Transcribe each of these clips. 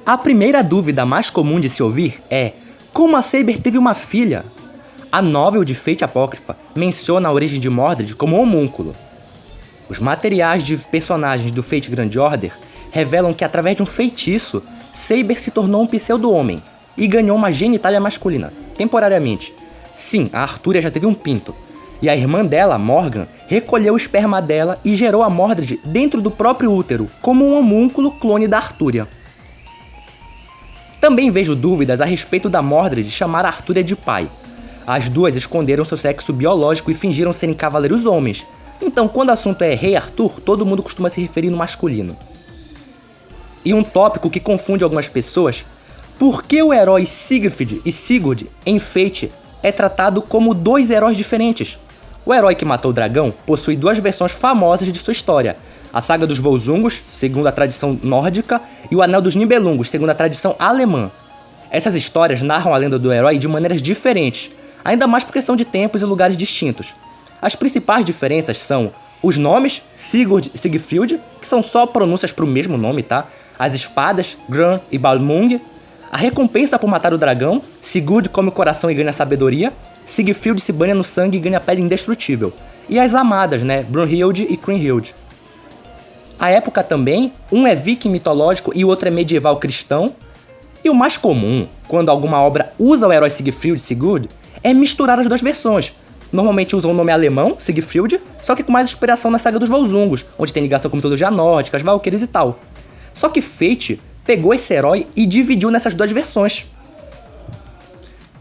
A primeira dúvida mais comum de se ouvir é: como a Saber teve uma filha? A novel de Fate Apócrifa menciona a origem de Mordred como um homúnculo. Os materiais de personagens do Fate Grand Order revelam que através de um feitiço, Saber se tornou um pseudo-homem e ganhou uma genitália masculina, temporariamente. Sim, a Artúria já teve um pinto. E a irmã dela, Morgan, recolheu o esperma dela e gerou a Mordred dentro do próprio útero, como um homúnculo clone da Artúria. Também vejo dúvidas a respeito da Mordred chamar a Artúria de pai. As duas esconderam seu sexo biológico e fingiram serem cavaleiros homens. Então, quando o assunto é Rei Arthur, todo mundo costuma se referir no masculino. E um tópico que confunde algumas pessoas: por que o herói Siegfried e Sigurd em Fate é tratado como dois heróis diferentes? O herói que matou o dragão possui duas versões famosas de sua história: a Saga dos Volsungos, segundo a tradição nórdica, e o Anel dos Nibelungos, segundo a tradição alemã. Essas histórias narram a lenda do herói de maneiras diferentes, ainda mais por questão de tempos e lugares distintos. As principais diferenças são os nomes, Sigurd e Sigfried, que são só pronúncias para o mesmo nome, tá? As espadas, Gran e Balmung. A recompensa por matar o dragão, Sigurd come o coração e ganha sabedoria, Sigfried se banha no sangue e ganha pele indestrutível. E as amadas, né? Brunhild e Kriemhild. A época também, um é viking mitológico e o outro é medieval cristão. E o mais comum, quando alguma obra usa o herói Sigfried e Sigurd, é misturar as duas versões. Normalmente usam o nome alemão, Sigfried, só que com mais inspiração na Saga dos Volsungos, onde tem ligação com mitologia nórdica, as Valkyries e tal. Só que Fate pegou esse herói e dividiu nessas duas versões,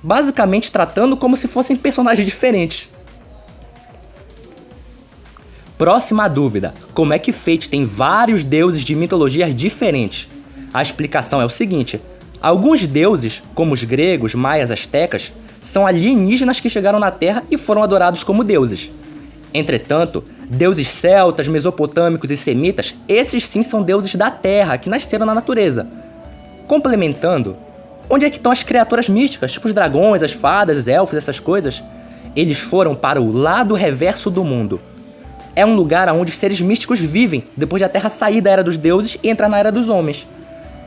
basicamente tratando como se fossem personagens diferentes. Próxima dúvida: como é que Fate tem vários deuses de mitologias diferentes? A explicação é o seguinte: alguns deuses, como os gregos, maias, astecas, são alienígenas que chegaram na Terra e foram adorados como deuses. Entretanto, deuses celtas, mesopotâmicos e semitas, esses sim são deuses da Terra, que nasceram na natureza. Complementando, onde é que estão as criaturas místicas, tipo os dragões, as fadas, os elfos, essas coisas? Eles foram para o lado reverso do mundo. É um lugar onde os seres místicos vivem, depois de a Terra sair da Era dos Deuses e entrar na Era dos Homens.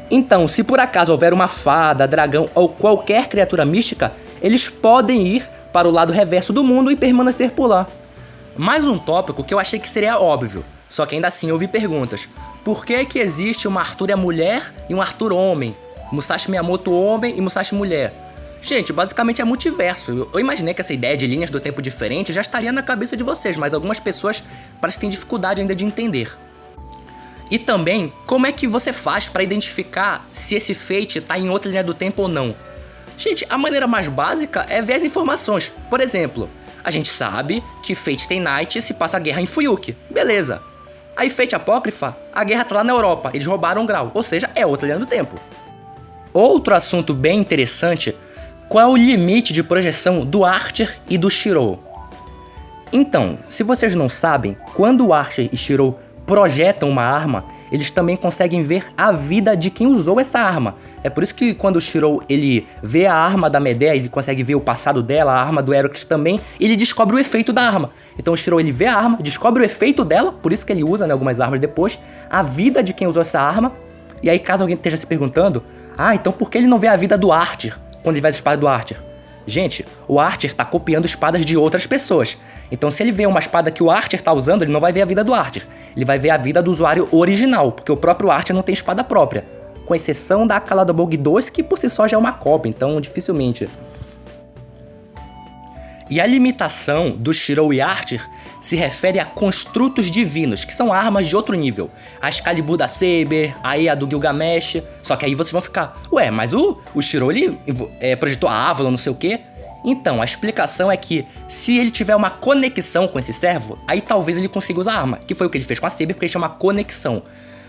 Então, se por acaso houver uma fada, dragão ou qualquer criatura mística, eles podem ir para o lado reverso do mundo e permanecer por lá. Mais um tópico que eu achei que seria óbvio, só que ainda assim eu vi perguntas. Por que que existe uma Artúria mulher e um Arthur homem? Musashi Miyamoto homem e Musashi mulher? Gente, basicamente é multiverso. Eu imaginei que essa ideia de linhas do tempo diferente já estaria na cabeça de vocês, mas algumas pessoas parecem que têm dificuldade ainda de entender. E também, como é que você faz para identificar se esse Fate está em outra linha do tempo ou não? Gente, a maneira mais básica é ver as informações. Por exemplo, a gente sabe que Fate Stay Night se passa a guerra em Fuyuki. Beleza. Aí Fate Apócrifa, a guerra tá lá na Europa. Eles roubaram um grau, ou seja, é outra linha do tempo. Outro assunto bem interessante: qual é o limite de projeção do Archer e do Shirou? Então, se vocês não sabem, quando o Archer e Shirou projetam uma arma, eles também conseguem ver a vida de quem usou essa arma. É por isso que quando o Shirou ele vê a arma da Medea, ele consegue ver o passado dela, a arma do Heracles também, e ele descobre o efeito da arma. Então o Shirou ele vê a arma, descobre o efeito dela, por isso que ele usa, né, algumas armas depois, a vida de quem usou essa arma. E aí, caso alguém esteja se perguntando, então por que ele não vê a vida do Archer quando ele vai a espada do Archer? Gente, o Archer tá copiando espadas de outras pessoas. Então se ele vê uma espada que o Archer tá usando, ele não vai ver a vida do Archer. Ele vai ver a vida do usuário original, porque o próprio Archer não tem espada própria. Com exceção da Caladobolg 2, que por si só já é uma cópia, então dificilmente. E a limitação do Shirou e Archer se refere a construtos divinos, que são armas de outro nível. A Excalibur da Saber, aí a do Gilgamesh. Só que aí vocês vão ficar, mas o Shirou ele projetou a Avalon, não sei o quê. Então, a explicação é que se ele tiver uma conexão com esse servo, aí talvez ele consiga usar a arma, que foi o que ele fez com a Saber, porque ele tinha uma conexão.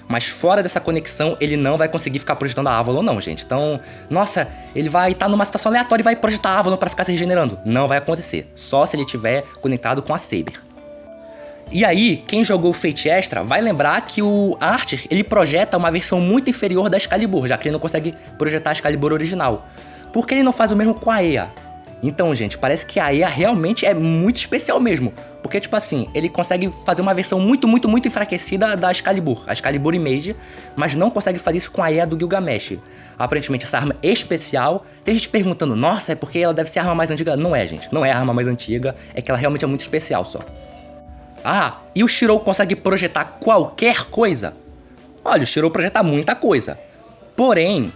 Mas fora dessa conexão, ele não vai conseguir ficar projetando a Avalon não, gente. Então, nossa, ele vai estar numa situação aleatória e vai projetar a Avalon pra ficar se regenerando. Não vai acontecer, só se ele estiver conectado com a Saber. E aí, quem jogou o Fate Extra vai lembrar que o Archer, ele projeta uma versão muito inferior da Excalibur, já que ele não consegue projetar a Excalibur original. Por que ele não faz o mesmo com a Ea? Então, gente, parece que a EA realmente é muito especial mesmo. Porque, tipo assim, ele consegue fazer uma versão muito enfraquecida da Excalibur, a Excalibur Image, mas não consegue fazer isso com a EA do Gilgamesh. Aparentemente, essa arma é especial. Tem gente perguntando, nossa, é porque ela deve ser a arma mais antiga? Não é, gente. Não é a arma mais antiga, é que ela realmente é muito especial só. Ah, e o Shirou consegue projetar qualquer coisa? Olha, o Shirou projeta muita coisa. Porém,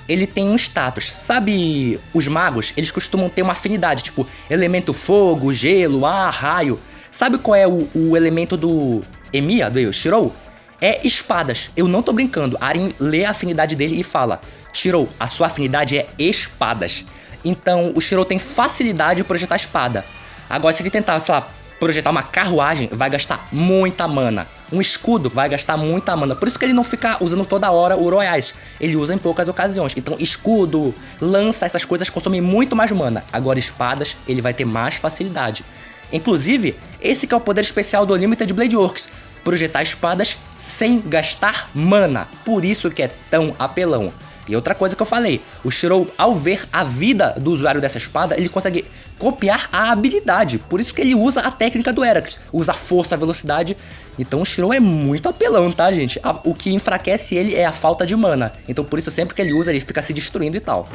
ele tem um status. Sabe, os magos, eles costumam ter uma afinidade, tipo, elemento fogo, gelo, ar, raio. Sabe qual é o elemento do Emiya, do Shirou? É espadas. Eu não tô brincando. Arin lê a afinidade dele e fala: Shirou, a sua afinidade é espadas. Então, o Shirou tem facilidade de projetar espada. Agora, se ele tentar, sei lá, projetar uma carruagem, vai gastar muita mana. Um escudo vai gastar muita mana. Por isso que ele não fica usando toda hora o Royais. Ele usa em poucas ocasiões. Então, escudo, lança, essas coisas consomem muito mais mana. Agora, espadas, ele vai ter mais facilidade. Inclusive, esse que é o poder especial do Unlimited Blade Works: projetar espadas sem gastar mana. Por isso que é tão apelão. E outra coisa que eu falei, o Shirou, ao ver a vida do usuário dessa espada, ele consegue copiar a habilidade. Por isso que ele usa a técnica do Heracles, usa a força, a velocidade. Então o Shirou é muito apelão, tá, gente? O que enfraquece ele é a falta de mana. Então por isso sempre que ele usa, ele fica se destruindo e tal.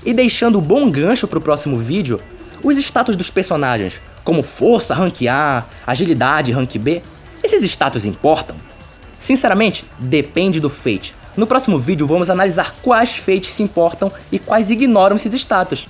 E deixando um bom gancho pro próximo vídeo, os status dos personagens, como força, rank A, agilidade, rank B, esses status importam? Sinceramente, depende do Fate. No próximo vídeo vamos analisar quais Fates se importam e quais ignoram esses status.